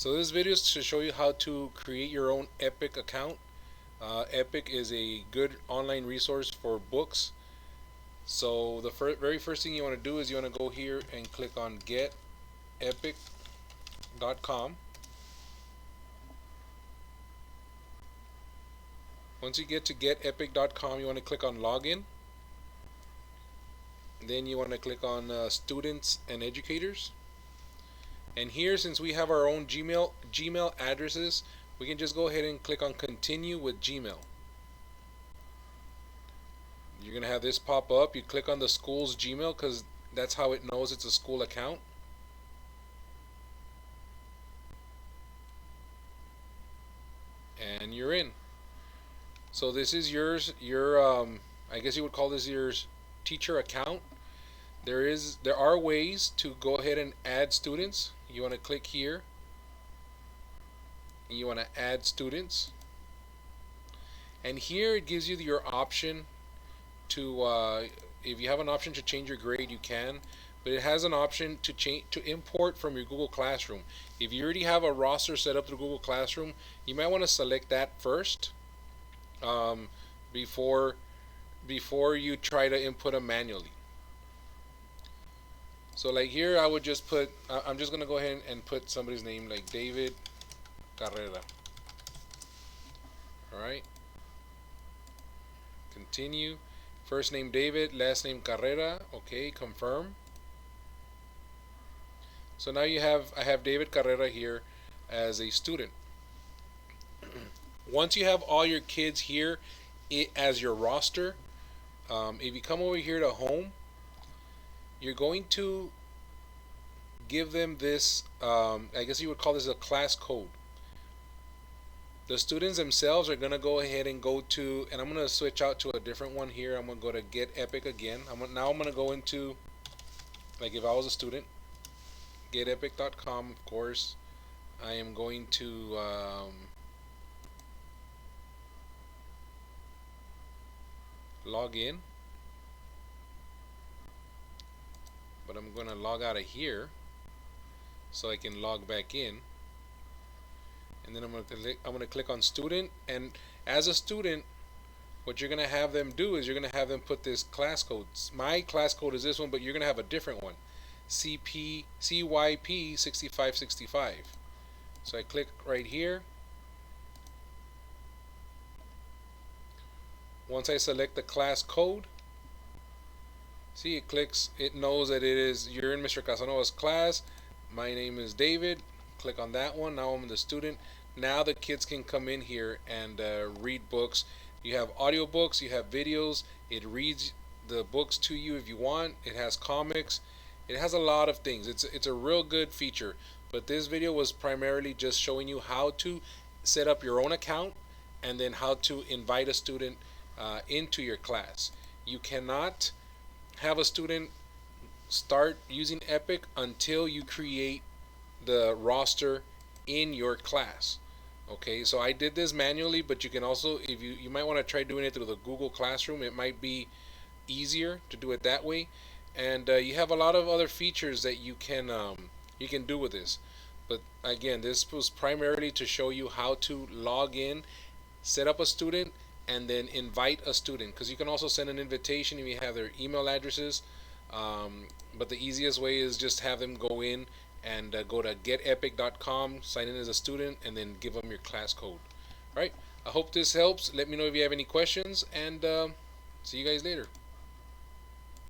So this video is to show you how to create your own Epic account. Epic is a good online resource for books. So the very first thing you want to do is you want to go here and click on getepic.com. Once you get to getepic.com, you want to click on login. Then you want to click on students and educators. And here, since we have our own Gmail addresses, we can just go ahead and click on continue with Gmail. You're gonna have this pop up. You click on the school's Gmail because that's how it knows it's a school account. And you're in. So this is your I guess you would call this your teacher account. There are ways to go ahead and add students. You want to click here. You want to add students. And here it gives you your option to if you have an option to change your grade, you can, but it has an option to import from your Google Classroom. If you already have a roster set up through Google Classroom, you might want to select that first before you try to input them manually. So like here, I would just put, I'm just gonna go ahead and put somebody's name like David Carrera. All right. Continue. First name David, last name Carrera. Okay, confirm. So now I have David Carrera here as a student. Once you have all your kids here as your roster, if you come over here to home, you're going to give them this, I guess you would call this a class code. The students themselves are going to go ahead and go to, and I'm going to switch out to a different one here. I'm going to go to Get Epic again. Now I'm going to go into, like if I was a student, getepic.com, of course. I am going to log in. But I'm going to log out of here so I can log back in. And then I'm going to click on student, and as a student, what you're going to have them do is you're going to have them put this class code. My class code is this one, but you're going to have a different one, CYP 6565. So I click right here. Once I select the class code, see, it knows that you're in Mr. Casanova's class. My name is David. Click on that one. Now I'm the student. Now the kids can come in here and read books. You have audiobooks, you have videos. It reads the books to you if you want. It has comics. It has a lot of things. It's a real good feature. But this video was primarily just showing you how to set up your own account and then how to invite a student into your class. You cannot have a student start using Epic until you create the roster in your class. Okay, so I did this manually, but you can also, if you might want to try doing it through the Google Classroom. It might be easier to do it that way, and you have a lot of other features that you can do with this. But again, this was primarily to show you how to log in, set up a student, and then invite a student, because you can also send an invitation if you have their email addresses. But the easiest way is just have them go in and go to getepic.com, sign in as a student, and then give them your class code. All right. I hope this helps. Let me know if you have any questions, and see you guys later.